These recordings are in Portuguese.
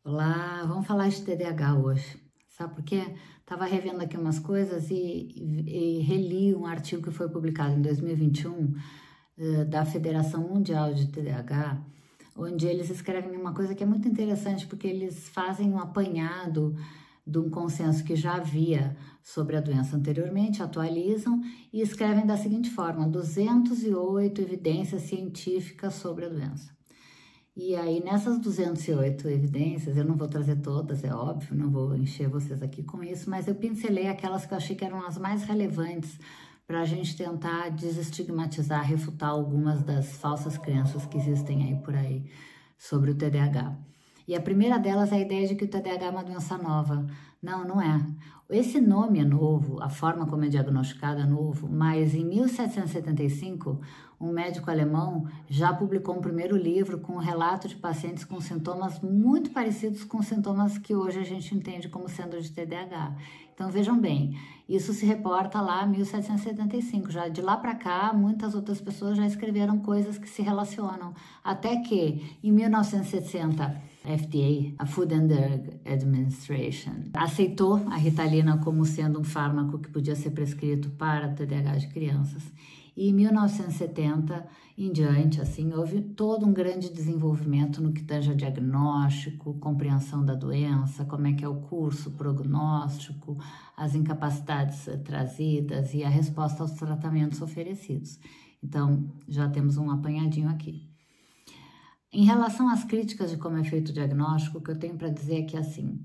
Olá, vamos falar de TDAH hoje. Sabe por quê? Tava revendo aqui umas coisas e reli um artigo que foi publicado em 2021 da Federação Mundial de TDAH, onde eles escrevem uma coisa que é muito interessante, porque eles fazem um apanhado de um consenso que já havia sobre a doença anteriormente, atualizam e escrevem da seguinte forma: 208 evidências científicas sobre a doença. E aí, nessas 208 evidências, eu não vou trazer todas, é óbvio, não vou encher vocês aqui com isso, mas eu pincelei aquelas que eu achei que eram as mais relevantes para a gente tentar desestigmatizar, refutar algumas das falsas crenças que existem aí por aí sobre o TDAH. E a primeira delas é a ideia de que o TDAH é uma doença nova. Não, não é. Esse nome é novo, a forma como é diagnosticado é novo, mas em 1775, um médico alemão já publicou um primeiro livro com um relato de pacientes com sintomas muito parecidos com sintomas que hoje a gente entende como sendo de TDAH. Então vejam bem, isso se reporta lá em 1775. Já de lá para cá, muitas outras pessoas já escreveram coisas que se relacionam. Até que em 1960, FDA, a Food and Drug Administration, aceitou a Ritalina como sendo um fármaco que podia ser prescrito para TDAH de crianças. E em 1970 em diante, assim, houve todo um grande desenvolvimento no que tange a diagnóstico, compreensão da doença, como é que é o curso, o prognóstico, as incapacidades trazidas e a resposta aos tratamentos oferecidos. Então, já temos um apanhadinho aqui. Em relação às críticas de como é feito o diagnóstico, o que eu tenho para dizer é que, assim,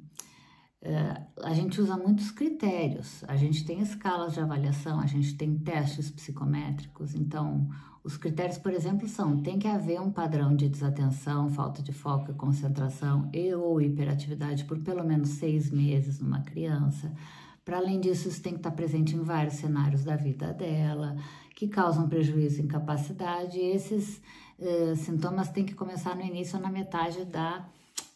a gente usa muitos critérios, a gente tem escalas de avaliação, a gente tem testes psicométricos, então os critérios, por exemplo, tem que haver um padrão de desatenção, falta de foco e concentração e ou hiperatividade por pelo menos 6 meses numa criança. Para além disso, isso tem que estar presente em vários cenários da vida dela, que causam prejuízo e incapacidade, e esses sintomas têm que começar no início ou na metade da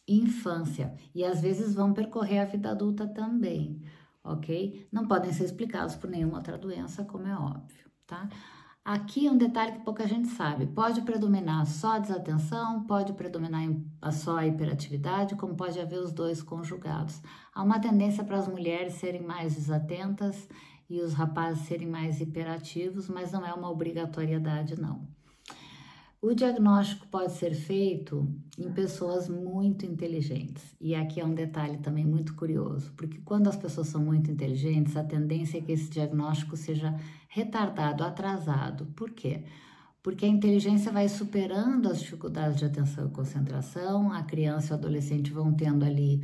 infância e às vezes vão percorrer a vida adulta também, ok? Não podem ser explicados por nenhuma outra doença, como é óbvio, tá? Aqui é um detalhe que pouca gente sabe: pode predominar só a desatenção, pode predominar só a hiperatividade, como pode haver os dois conjugados. Há uma tendência para as mulheres serem mais desatentas e os rapazes serem mais hiperativos, mas não é uma obrigatoriedade, não. O diagnóstico pode ser feito em pessoas muito inteligentes. E aqui é um detalhe também muito curioso, porque quando as pessoas são muito inteligentes, a tendência é que esse diagnóstico seja retardado, atrasado. Por quê? Porque a inteligência vai superando as dificuldades de atenção e concentração, a criança e o adolescente vão tendo ali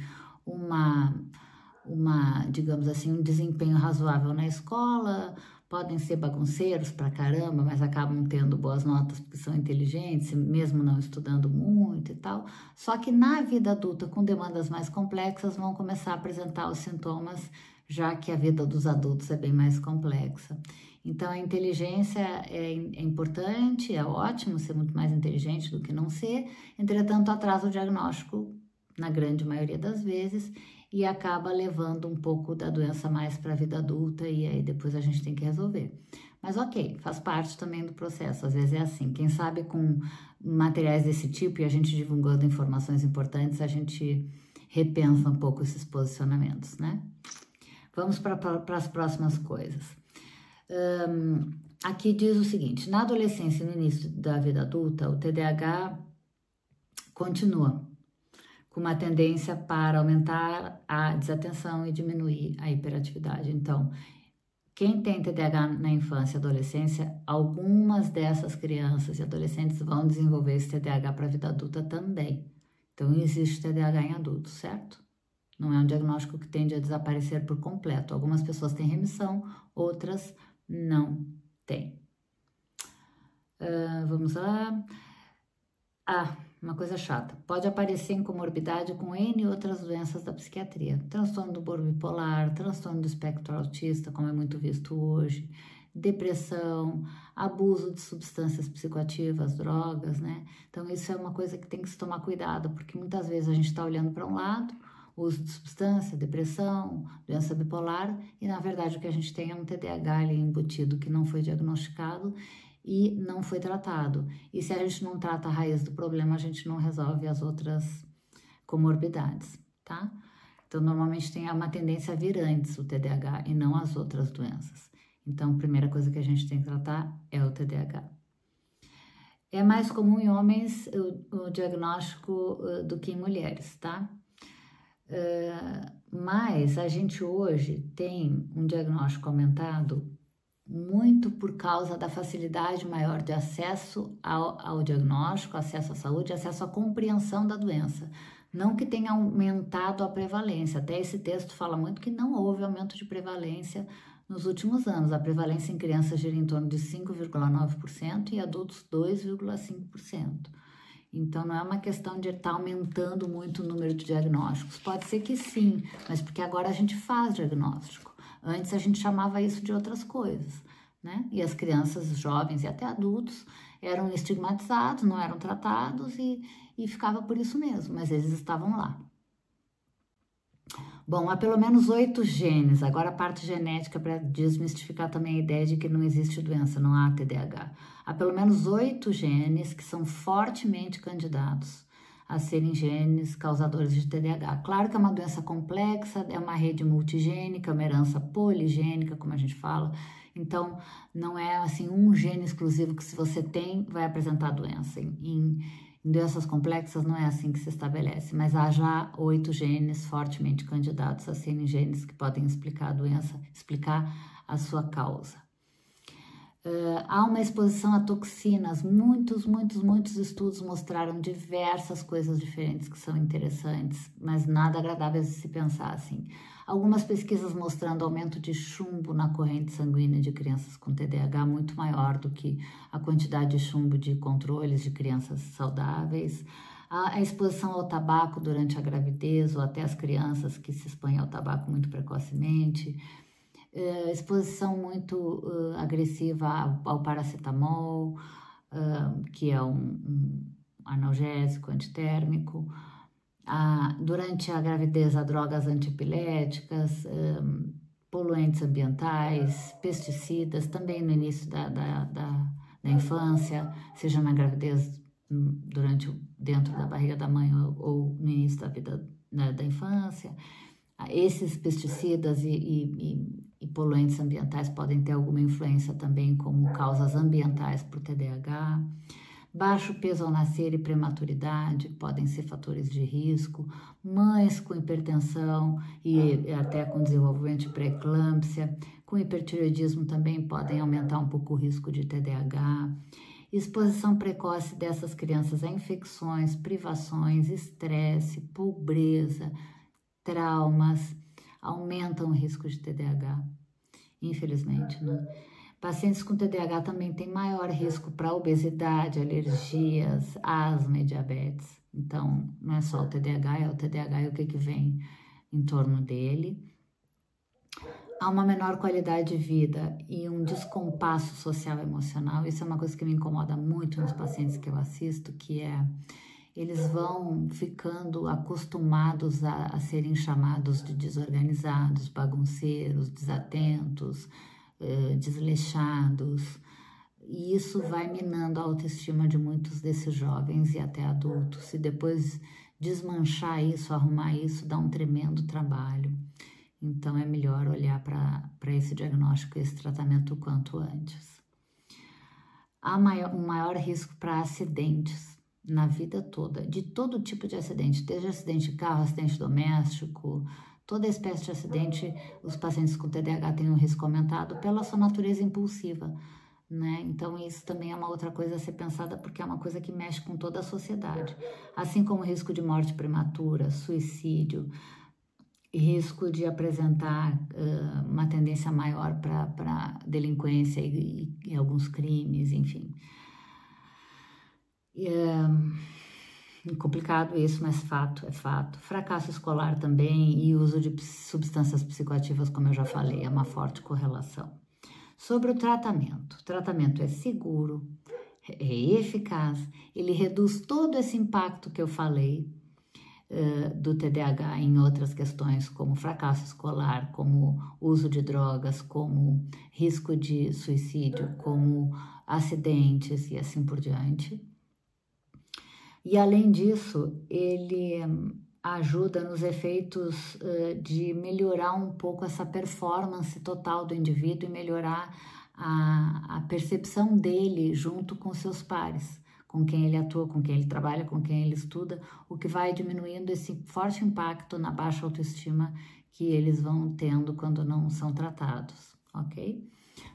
digamos assim, um desempenho razoável na escola, podem ser bagunceiros pra caramba, mas acabam tendo boas notas porque são inteligentes, mesmo não estudando muito e tal. Só que na vida adulta, com demandas mais complexas, vão começar a apresentar os sintomas, já que a vida dos adultos é bem mais complexa. Então, a inteligência é importante, é ótimo ser muito mais inteligente do que não ser, entretanto, atrasa o diagnóstico na grande maioria das vezes e acaba levando um pouco da doença mais para a vida adulta e aí depois a gente tem que resolver. Mas ok, faz parte também do processo, às vezes é assim. Quem sabe com materiais desse tipo e a gente divulgando informações importantes, a gente repensa um pouco esses posicionamentos, né? Vamos para as próximas coisas. Aqui diz o seguinte: na adolescência e no início da vida adulta, o TDAH continua com uma tendência para aumentar a desatenção e diminuir a hiperatividade. Então, quem tem TDAH na infância e adolescência, algumas dessas crianças e adolescentes vão desenvolver esse TDAH para a vida adulta também. Então, existe TDAH em adultos, certo? Não é um diagnóstico que tende a desaparecer por completo. Algumas pessoas têm remissão, outras não têm. Vamos lá. Uma coisa chata. Pode aparecer em comorbidade com N outras doenças da psiquiatria. Transtorno do humor bipolar, transtorno do espectro autista, como é muito visto hoje, depressão, abuso de substâncias psicoativas, drogas, né? Então, isso é uma coisa que tem que se tomar cuidado, porque muitas vezes a gente está olhando para um lado, uso de substância, depressão, doença bipolar, e na verdade o que a gente tem é um TDAH ali embutido que não foi diagnosticado e não foi tratado. E se a gente não trata a raiz do problema, a gente não resolve as outras comorbidades, tá? Então, normalmente tem uma tendência a vir antes o TDAH e não as outras doenças. Então, a primeira coisa que a gente tem que tratar é o TDAH. É mais comum em homens o diagnóstico do que em mulheres, tá? Mas a gente hoje tem um diagnóstico aumentado muito por causa da facilidade maior de acesso ao diagnóstico, acesso à saúde, acesso à compreensão da doença. Não que tenha aumentado a prevalência, até esse texto fala muito que não houve aumento de prevalência nos últimos anos. A prevalência em crianças gira em torno de 5,9% e adultos 2,5%. Então, não é uma questão de estar aumentando muito o número de diagnósticos. Pode ser que sim, mas porque agora a gente faz diagnóstico. Antes a gente chamava isso de outras coisas, né? E as crianças, jovens e até adultos eram estigmatizados, não eram tratados e ficava por isso mesmo, mas eles estavam lá. Bom, há pelo menos 8 genes, agora a parte genética para desmistificar também a ideia de que não existe doença, não há TDAH. Há pelo menos 8 genes que são fortemente candidatos a serem genes causadores de TDAH. Claro que é uma doença complexa, é uma rede multigênica, uma herança poligênica, como a gente fala. Então, não é assim um gene exclusivo que se você tem, vai apresentar doença. Em doenças complexas não é assim que se estabelece, mas há já 8 genes fortemente candidatos a serem genes que podem explicar a doença, explicar a sua causa. Há uma exposição a toxinas, muitos estudos mostraram diversas coisas diferentes que são interessantes, mas nada agradável de se pensar assim. Algumas pesquisas mostrando aumento de chumbo na corrente sanguínea de crianças com TDAH muito maior do que a quantidade de chumbo de controles de crianças saudáveis. A exposição ao tabaco durante a gravidez ou até as crianças que se expõem ao tabaco muito precocemente. Exposição muito agressiva ao paracetamol, que é um analgésico antitérmico. Durante a gravidez, a drogas antiepiléticas, poluentes ambientais, pesticidas, também no início da infância, seja na gravidez, dentro da barriga da mãe ou no início da vida da infância. Esses pesticidas e poluentes ambientais podem ter alguma influência também como causas ambientais para o TDAH. Baixo peso ao nascer e prematuridade podem ser fatores de risco. Mães com hipertensão e até com desenvolvimento de pré-eclâmpsia, com hipertireoidismo também podem aumentar um pouco o risco de TDAH. Exposição precoce dessas crianças a infecções, privações, estresse, pobreza, traumas, aumentam o risco de TDAH, infelizmente, né? Pacientes com TDAH também têm maior risco para obesidade, alergias, asma e diabetes. Então, não é só o TDAH, é o TDAH e o que vem em torno dele. Há uma menor qualidade de vida e um descompasso social e emocional. Isso é uma coisa que me incomoda muito nos pacientes que eu assisto, que é eles vão ficando acostumados a serem chamados de desorganizados, bagunceiros, desatentos, desleixados, e isso vai minando a autoestima de muitos desses jovens e até adultos, e depois desmanchar isso, arrumar isso, dá um tremendo trabalho. Então é melhor olhar para esse diagnóstico e esse tratamento o quanto antes. Há um maior risco para acidentes na vida toda, de todo tipo de acidente, desde acidente de carro, acidente doméstico, toda espécie de acidente. Os pacientes com TDAH têm um risco aumentado pela sua natureza impulsiva, né? Então isso também é uma outra coisa a ser pensada, porque é uma coisa que mexe com toda a sociedade, assim como o risco de morte prematura, suicídio, risco de apresentar uma tendência maior para delinquência e alguns crimes, enfim. Complicado isso, mas fato é fato. Fracasso escolar também e uso de substâncias psicoativas, como eu já falei, é uma forte correlação. Sobre o tratamento é seguro, é eficaz, ele reduz todo esse impacto que eu falei do TDAH em outras questões, como fracasso escolar, como uso de drogas, como risco de suicídio, como acidentes e assim por diante. E além disso, ele ajuda nos efeitos de melhorar um pouco essa performance total do indivíduo e melhorar a percepção dele junto com seus pares, com quem ele atua, com quem ele trabalha, com quem ele estuda, o que vai diminuindo esse forte impacto na baixa autoestima que eles vão tendo quando não são tratados, ok?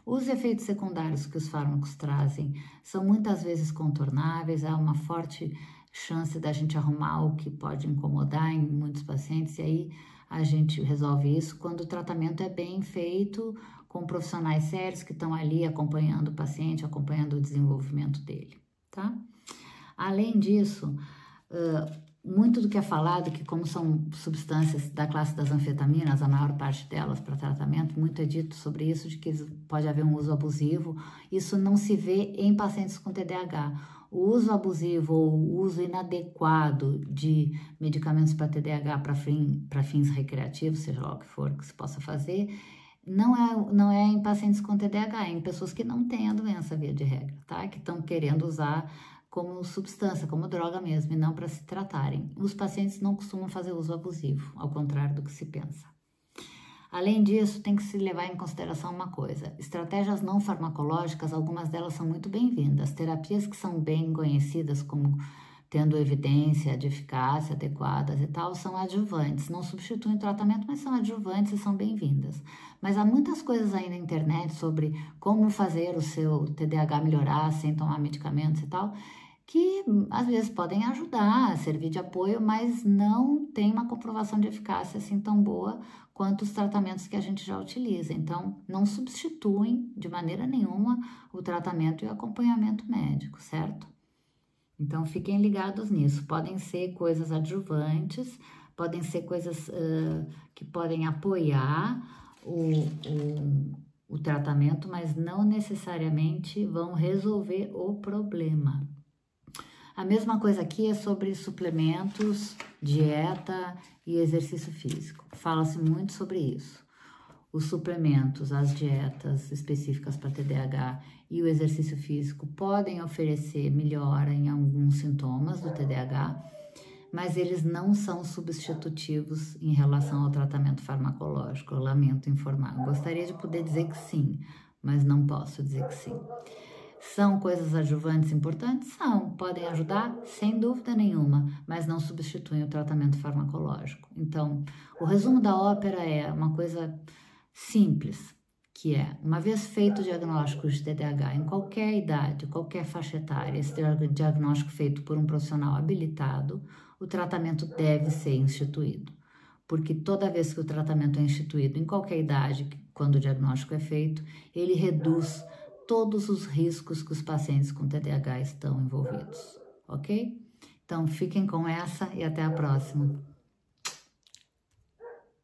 Os efeitos secundários que os fármacos trazem são muitas vezes contornáveis, há uma forte chance da gente arrumar o que pode incomodar em muitos pacientes, e aí a gente resolve isso quando o tratamento é bem feito, com profissionais sérios que estão ali acompanhando o paciente, acompanhando o desenvolvimento dele, tá? Além disso, muito do que é falado, que como são substâncias da classe das anfetaminas, a maior parte delas para tratamento, muito é dito sobre isso, de que pode haver um uso abusivo. Isso não se vê em pacientes com TDAH. O uso abusivo ou o uso inadequado de medicamentos para TDAH para fins recreativos, seja lá o que for que se possa fazer, não é em pacientes com TDAH, é em pessoas que não têm a doença, via de regra, tá? Que estão querendo usar como substância, como droga mesmo, e não para se tratarem. Os pacientes não costumam fazer uso abusivo, ao contrário do que se pensa. Além disso, tem que se levar em consideração uma coisa: estratégias não farmacológicas, algumas delas são muito bem-vindas. Terapias que são bem conhecidas como tendo evidência de eficácia adequadas e tal, são adjuvantes, não substituem o tratamento, mas são adjuvantes e são bem-vindas. Mas há muitas coisas aí na internet sobre como fazer o seu TDAH melhorar sem tomar medicamentos e tal, que às vezes podem ajudar, servir de apoio, mas não tem uma comprovação de eficácia assim tão boa quanto os tratamentos que a gente já utiliza. Então, não substituem de maneira nenhuma o tratamento e o acompanhamento médico, certo? Então, fiquem ligados nisso. Podem ser coisas adjuvantes, podem ser coisas que podem apoiar o tratamento, mas não necessariamente vão resolver o problema. A mesma coisa aqui é sobre suplementos, dieta e exercício físico. Fala-se muito sobre isso. Os suplementos, as dietas específicas para TDAH e o exercício físico podem oferecer melhora em alguns sintomas do TDAH, mas eles não são substitutivos em relação ao tratamento farmacológico. Eu lamento informar. Eu gostaria de poder dizer que sim, mas não posso dizer que sim. São coisas adjuvantes importantes? São. Podem ajudar? Sem dúvida nenhuma, mas não substituem o tratamento farmacológico. Então, o resumo da ópera é uma coisa simples, que é, uma vez feito o diagnóstico de TDAH em qualquer idade, qualquer faixa etária, esse diagnóstico feito por um profissional habilitado, o tratamento deve ser instituído. Porque toda vez que o tratamento é instituído em qualquer idade, quando o diagnóstico é feito, ele reduz todos os riscos que os pacientes com TDAH estão envolvidos, ok? Então, fiquem com essa e até a próxima.